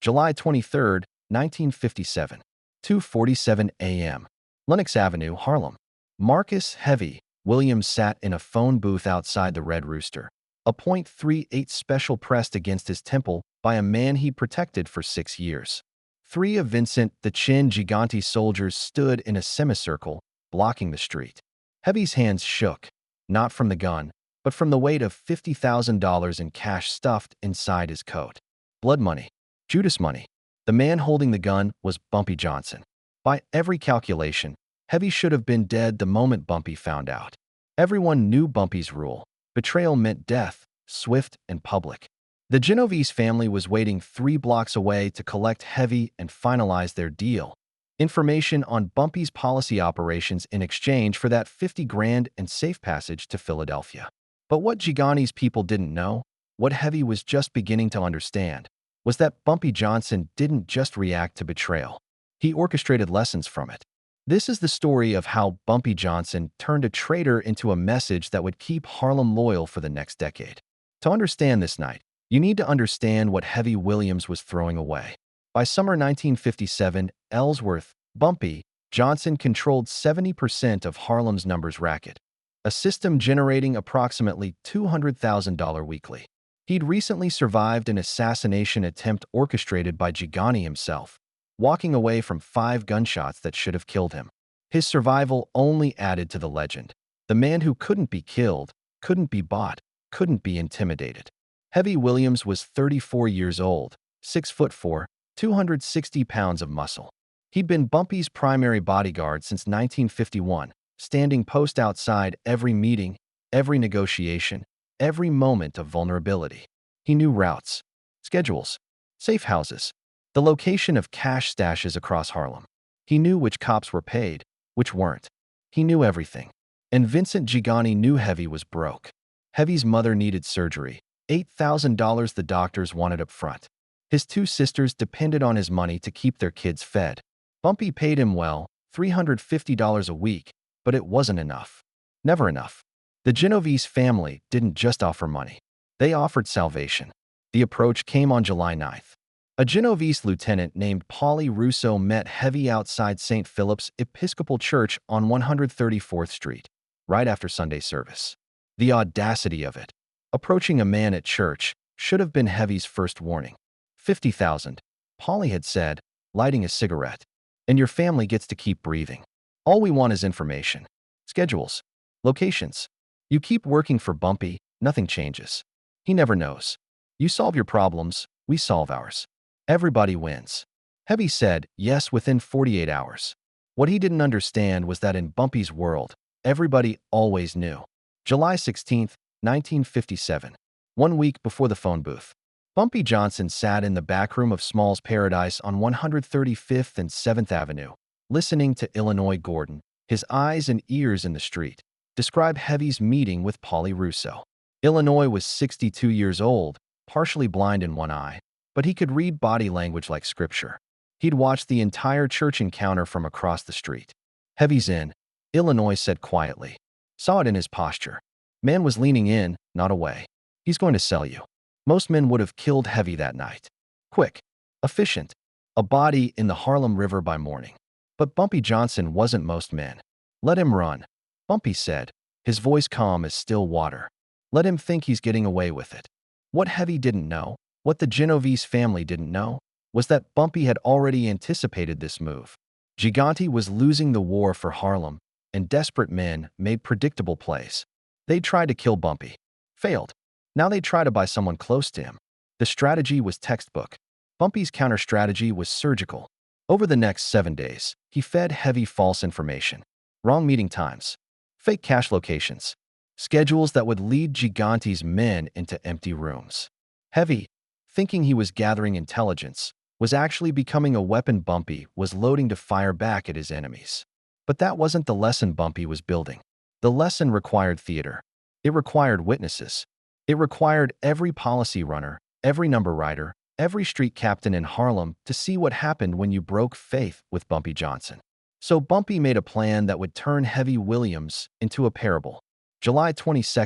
July 23, 1957, 2:47 a.m. Lenox Avenue, Harlem. Marcus Heavy Williams sat in a phone booth outside the Red Rooster, a .38 special pressed against his temple by a man he'd protected for 6 years. Three of Vincent the Chin Gigante's soldiers stood in a semicircle, blocking the street. Heavy's hands shook, not from the gun, but from the weight of $50,000 in cash stuffed inside his coat. Blood money. Judas money. The man holding the gun was Bumpy Johnson. By every calculation, Heavy should have been dead the moment Bumpy found out. Everyone knew Bumpy's rule. Betrayal meant death, swift and public. The Genovese family was waiting 3 blocks away to collect Heavy and finalize their deal. Information on Bumpy's policy operations in exchange for that 50 grand and safe passage to Philadelphia. But what Gigante's people didn't know, what Heavy was just beginning to understand, was that Bumpy Johnson didn't just react to betrayal. He orchestrated lessons from it. This is the story of how Bumpy Johnson turned a traitor into a message that would keep Harlem loyal for the next decade. To understand this night, you need to understand what Heavy Williams was throwing away. By summer 1957, Ellsworth, Bumpy Johnson controlled 70% of Harlem's numbers racket, a system generating approximately $200,000 weekly. He'd recently survived an assassination attempt orchestrated by Gigante himself, walking away from 5 gunshots that should have killed him. His survival only added to the legend. The man who couldn't be killed, couldn't be bought, couldn't be intimidated. Heavy Williams was 34 years old, 6'4", 260 pounds of muscle. He'd been Bumpy's primary bodyguard since 1951, standing post outside every meeting, every negotiation, every moment of vulnerability. He knew routes, schedules, safe houses, the location of cash stashes across Harlem. He knew which cops were paid, which weren't. He knew everything. And Vincent Gigante knew Heavy was broke. Heavy's mother needed surgery, $8,000 the doctors wanted up front. His 2 sisters depended on his money to keep their kids fed. Bumpy paid him well, $350 a week, but it wasn't enough. Never enough. The Genovese family didn't just offer money. They offered salvation. The approach came on July 9th. A Genovese lieutenant named Paulie Russo met Heavy outside St. Philip's Episcopal Church on 134th Street, right after Sunday service. The audacity of it. Approaching a man at church should have been Heavy's first warning. 50,000, Paulie had said, lighting a cigarette. And your family gets to keep breathing. All we want is information. Schedules. Locations. You keep working for Bumpy, nothing changes. He never knows. You solve your problems, we solve ours. Everybody wins. Heavy said yes within 48 hours. What he didn't understand was that in Bumpy's world, everybody always knew. July 16, 1957, 1 week before the phone booth. Bumpy Johnson sat in the back room of Small's Paradise on 135th and 7th Avenue, listening to Illinois Gordon, his eyes and ears in the street, describe Heavy's meeting with Paulie Russo. Illinois was 62 years old, partially blind in one eye, but he could read body language like scripture. He'd watched the entire church encounter from across the street. Heavy's in, Illinois said quietly. Saw it in his posture. Man was leaning in, not away. He's going to sell you. Most men would have killed Heavy that night. Quick. Efficient. A body in the Harlem River by morning. But Bumpy Johnson wasn't most men. Let him run, Bumpy said, his voice calm as still water. Let him think he's getting away with it. What Heavy didn't know, what the Genovese family didn't know, was that Bumpy had already anticipated this move. Gigante was losing the war for Harlem, and desperate men made predictable plays. They tried to kill Bumpy. Failed. Now they try to buy someone close to him. The strategy was textbook. Bumpy's counter-strategy was surgical. Over the next 7 days, he fed Heavy false information. Wrong meeting times. Fake cash locations. Schedules that would lead Gigante's men into empty rooms. Heavy, thinking he was gathering intelligence, was actually becoming a weapon Bumpy was loading to fire back at his enemies. But that wasn't the lesson Bumpy was building. The lesson required theater. It required witnesses. It required every policy runner, every number writer, every street captain in Harlem to see what happened when you broke faith with Bumpy Johnson. So Bumpy made a plan that would turn Heavy Williams into a parable. July 22,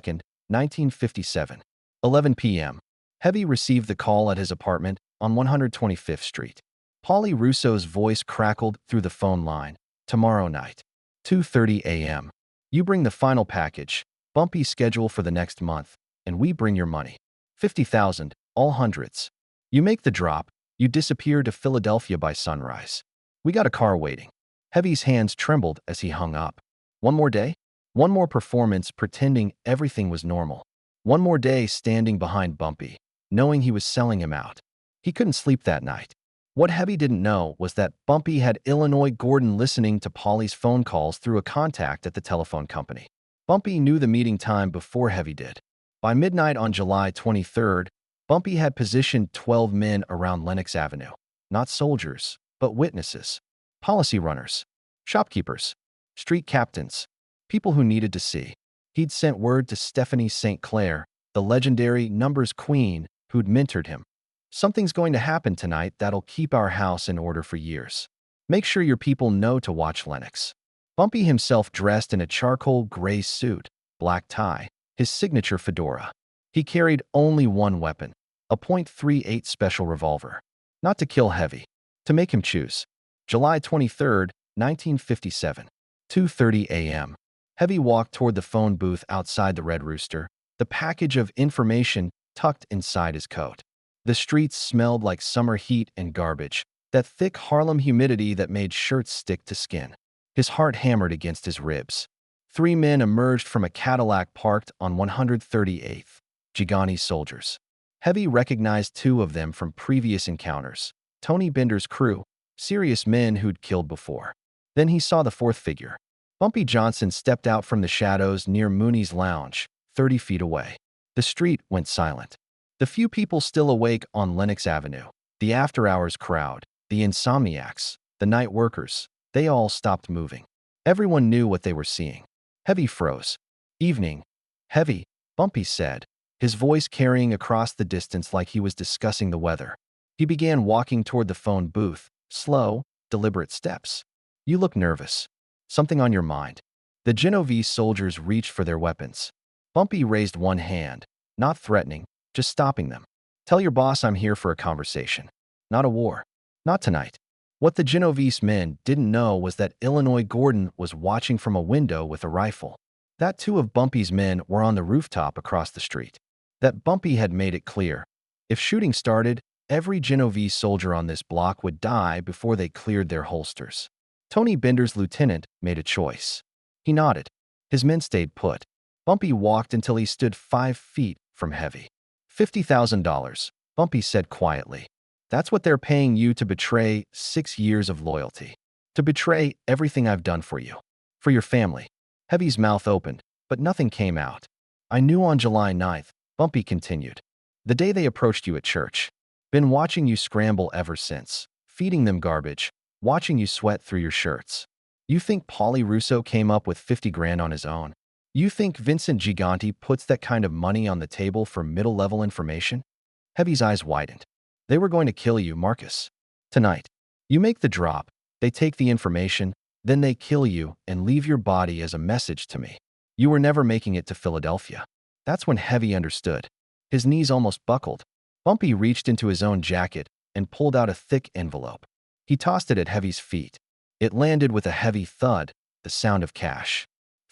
1957, 11 p.m. Heavy received the call at his apartment, on 125th Street. Paulie Russo's voice crackled through the phone line. Tomorrow night, 2:30 a.m. You bring the final package, Bumpy schedule for the next month, and we bring your money. 50,000, all hundreds. You make the drop, you disappear to Philadelphia by sunrise. We got a car waiting. Heavy's hands trembled as he hung up. One more day? One more performance pretending everything was normal. One more day standing behind Bumpy, knowing he was selling him out. He couldn't sleep that night. What Heavy didn't know was that Bumpy had Illinois Gordon listening to Paulie's phone calls through a contact at the telephone company. Bumpy knew the meeting time before Heavy did. By midnight on July 23rd, Bumpy had positioned 12 men around Lenox Avenue. Not soldiers, but witnesses, policy runners, shopkeepers, street captains, people who needed to see. He'd sent word to Stephanie St. Clair, the legendary numbers queen who'd mentored him. Something's going to happen tonight that'll keep our house in order for years. Make sure your people know to watch Lenox. Bumpy himself dressed in a charcoal gray suit, black tie, his signature fedora. He carried only one weapon, a .38 special revolver. Not to kill Heavy, to make him choose. July 23rd, 1957, 2:30 a.m. Heavy walked toward the phone booth outside the Red Rooster, the package of information tucked inside his coat. The streets smelled like summer heat and garbage, that thick Harlem humidity that made shirts stick to skin. His heart hammered against his ribs. 3 men emerged from a Cadillac parked on 138th, Gigani soldiers. Heavy recognized 2 of them from previous encounters, Tony Bender's crew, serious men who'd killed before. Then he saw the 4th figure. Bumpy Johnson stepped out from the shadows near Mooney's lounge, 30 feet away. The street went silent. The few people still awake on Lenox Avenue, the after-hours crowd, the insomniacs, the night workers, they all stopped moving. Everyone knew what they were seeing. Heavy froze. Evening. Heavy, Bumpy said, his voice carrying across the distance like he was discussing the weather. He began walking toward the phone booth, slow, deliberate steps. You look nervous. Something on your mind. The Genovese soldiers reached for their weapons. Bumpy raised one hand, not threatening, just stopping them. Tell your boss I'm here for a conversation. Not a war. Not tonight. What the Genovese men didn't know was that Illinois Gordon was watching from a window with a rifle. That 2 of Bumpy's men were on the rooftop across the street. That Bumpy had made it clear. If shooting started, every Genovese soldier on this block would die before they cleared their holsters. Tony Bender's lieutenant made a choice. He nodded. His men stayed put. Bumpy walked until he stood 5 feet from Heavy. $50,000, Bumpy said quietly. That's what they're paying you to betray 6 years of loyalty. To betray everything I've done for you. For your family. Heavy's mouth opened, but nothing came out. I knew on July 9th, Bumpy continued. The day they approached you at church. Been watching you scramble ever since. Feeding them garbage. Watching you sweat through your shirts. You think Paulie Russo came up with 50 grand on his own? You think Vincent Gigante puts that kind of money on the table for middle-level information? Heavy's eyes widened. They were going to kill you, Marcus. Tonight. You make the drop, they take the information, then they kill you and leave your body as a message to me. You were never making it to Philadelphia. That's when Heavy understood. His knees almost buckled. Bumpy reached into his own jacket and pulled out a thick envelope. He tossed it at Heavy's feet. It landed with a heavy thud, the sound of cash.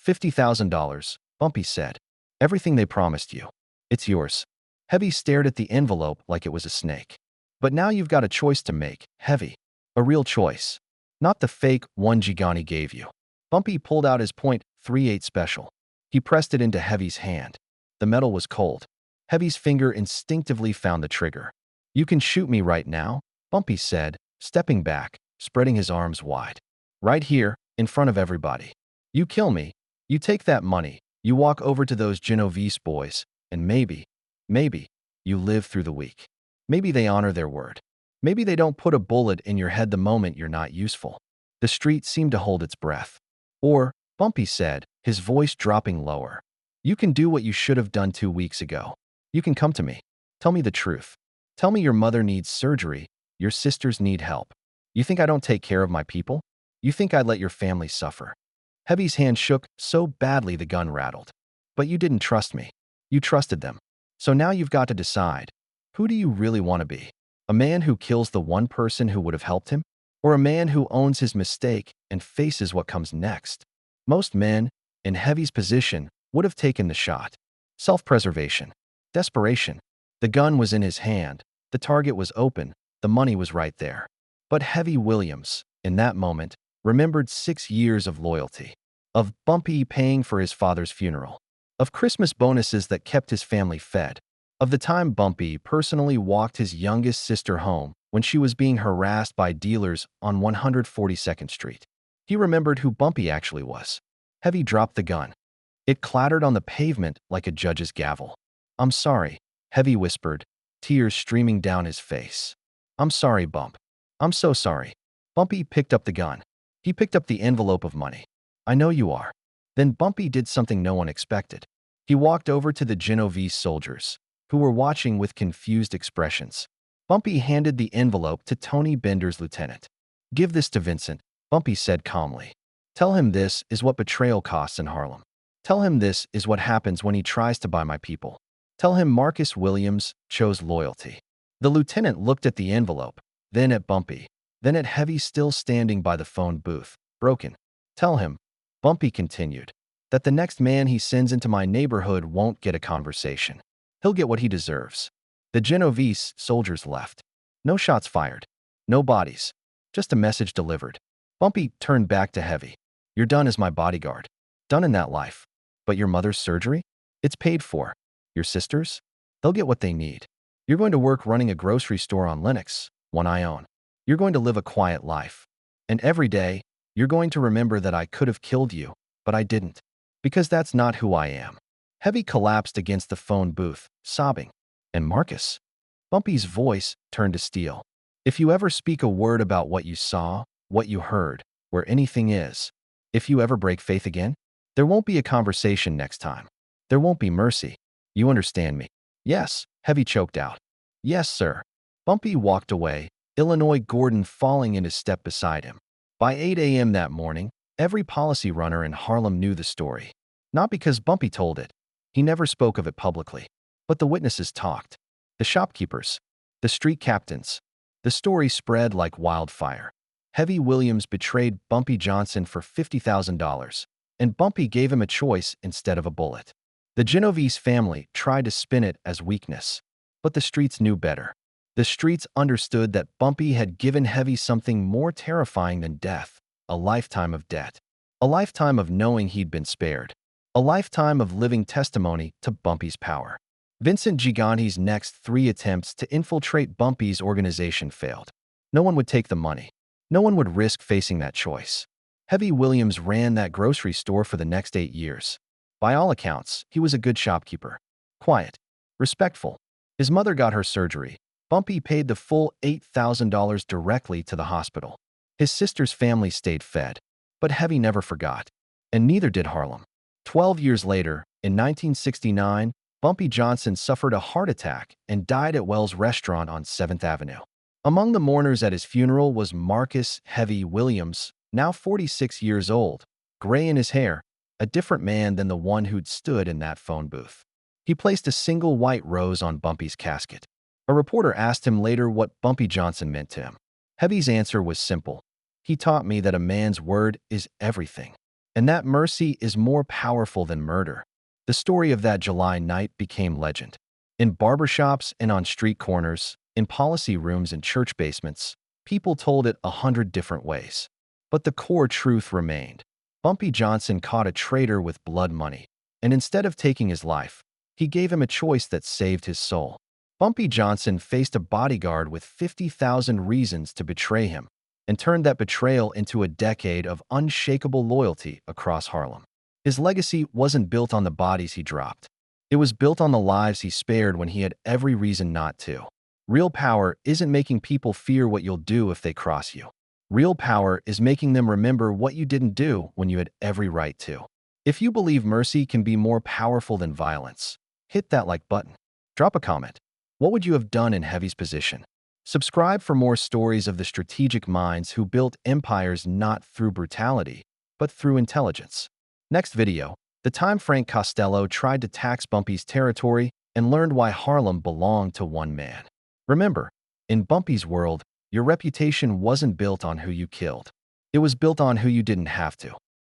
$50,000, Bumpy said. Everything they promised you. It's yours. Heavy stared at the envelope like it was a snake. But now you've got a choice to make, Heavy. A real choice. Not the fake one Gigani gave you. Bumpy pulled out his .38 special. He pressed it into Heavy's hand. The metal was cold. Heavy's finger instinctively found the trigger. You can shoot me right now, Bumpy said, stepping back, spreading his arms wide. Right here, in front of everybody. You kill me. You take that money, you walk over to those Genovese boys, and maybe, you live through the week. Maybe they honor their word. Maybe they don't put a bullet in your head the moment you're not useful. The street seemed to hold its breath. Or, Bumpy said, his voice dropping lower. You can do what you should have done 2 weeks ago. You can come to me. Tell me the truth. Tell me your mother needs surgery, your sisters need help. You think I don't take care of my people? You think I'd let your family suffer? Heavy's hand shook so badly the gun rattled. But you didn't trust me. You trusted them. So now you've got to decide. Who do you really want to be? A A man who kills the one person who would have helped him? Or a man who owns his mistake and faces what comes next? Most men, in Heavy's position, would have taken the shot. Self-preservation. Desperation. The gun was in his hand. The target was open. The money was right there. But Heavy Williams, in that moment, remembered 6 years of loyalty. Of Bumpy paying for his father's funeral. Of Christmas bonuses that kept his family fed. Of the time Bumpy personally walked his youngest sister home when she was being harassed by dealers on 142nd Street. He remembered who Bumpy actually was. Heavy dropped the gun. It clattered on the pavement like a judge's gavel. "I'm sorry," Heavy whispered, tears streaming down his face. "I'm sorry, Bump. I'm so sorry." Bumpy picked up the gun. He picked up the envelope of money. "I know you are." Then Bumpy did something no one expected. He walked over to the Genovese soldiers, who were watching with confused expressions. Bumpy handed the envelope to Tony Bender's lieutenant. "Give this to Vincent," Bumpy said calmly. "Tell him this is what betrayal costs in Harlem. Tell him this is what happens when he tries to buy my people. Tell him Marcus Williams chose loyalty." The lieutenant looked at the envelope, then at Bumpy, then at Heavy still standing by the phone booth, broken. "Tell him," Bumpy continued, "that the next man he sends into my neighborhood won't get a conversation. He'll get what he deserves." The Genovese soldiers left. No shots fired. No bodies. Just a message delivered. Bumpy turned back to Heavy. "You're done as my bodyguard. Done in that life. But your mother's surgery? It's paid for. Your sisters? They'll get what they need. You're going to work running a grocery store on Lenox, one I own. You're going to live a quiet life. And every day, you're going to remember that I could have killed you, but I didn't. Because that's not who I am." Heavy collapsed against the phone booth, sobbing. "And Marcus?" Bumpy's voice turned to steel. "If you ever speak a word about what you saw, what you heard, where anything is, if you ever break faith again, there won't be a conversation next time. There won't be mercy. You understand me?" "Yes," Heavy choked out. "Yes, sir." Bumpy walked away, Illinois Gordon falling in his step beside him. By 8 a.m. that morning, every policy runner in Harlem knew the story. Not because Bumpy told it. He never spoke of it publicly. But the witnesses talked. The shopkeepers. The street captains. The story spread like wildfire. Heavy Williams betrayed Bumpy Johnson for $50,000, and Bumpy gave him a choice instead of a bullet. The Genovese family tried to spin it as weakness, but the streets knew better. The streets understood that Bumpy had given Heavy something more terrifying than death, a lifetime of debt, a lifetime of knowing he'd been spared, a lifetime of living testimony to Bumpy's power. Vincent Gigante's next 3 attempts to infiltrate Bumpy's organization failed. No one would take the money. No one would risk facing that choice. Heavy Williams ran that grocery store for the next 8 years. By all accounts, he was a good shopkeeper. Quiet. Respectful. His mother got her surgery. Bumpy paid the full $8,000 directly to the hospital. His sister's family stayed fed. But Heavy never forgot. And neither did Harlem. 12 years later, in 1969, Bumpy Johnson suffered a heart attack and died at Wells Restaurant on 7th Avenue. Among the mourners at his funeral was Marcus Heavy Williams, now 46 years old, gray in his hair, a different man than the one who'd stood in that phone booth. He placed a single white rose on Bumpy's casket. A reporter asked him later what Bumpy Johnson meant to him. Heavy's answer was simple. "He taught me that a man's word is everything, and that mercy is more powerful than murder." The story of that July night became legend. In barbershops and on street corners, in policy rooms and church basements, people told it 100 different ways. But the core truth remained. Bumpy Johnson caught a traitor with blood money, and instead of taking his life, he gave him a choice that saved his soul. Bumpy Johnson faced a bodyguard with 50,000 reasons to betray him, and turned that betrayal into a decade of unshakable loyalty across Harlem. His legacy wasn't built on the bodies he dropped. It was built on the lives he spared when he had every reason not to. Real power isn't making people fear what you'll do if they cross you. Real power is making them remember what you didn't do when you had every right to. If you believe mercy can be more powerful than violence, hit that like button. Drop a comment. What would you have done in Heavy's position? Subscribe for more stories of the strategic minds who built empires not through brutality, but through intelligence. Next video, the time Frank Costello tried to tax Bumpy's territory and learned why Harlem belonged to one man. Remember, In Bumpy's world, your reputation wasn't built on who you killed. It was built on who you didn't have to.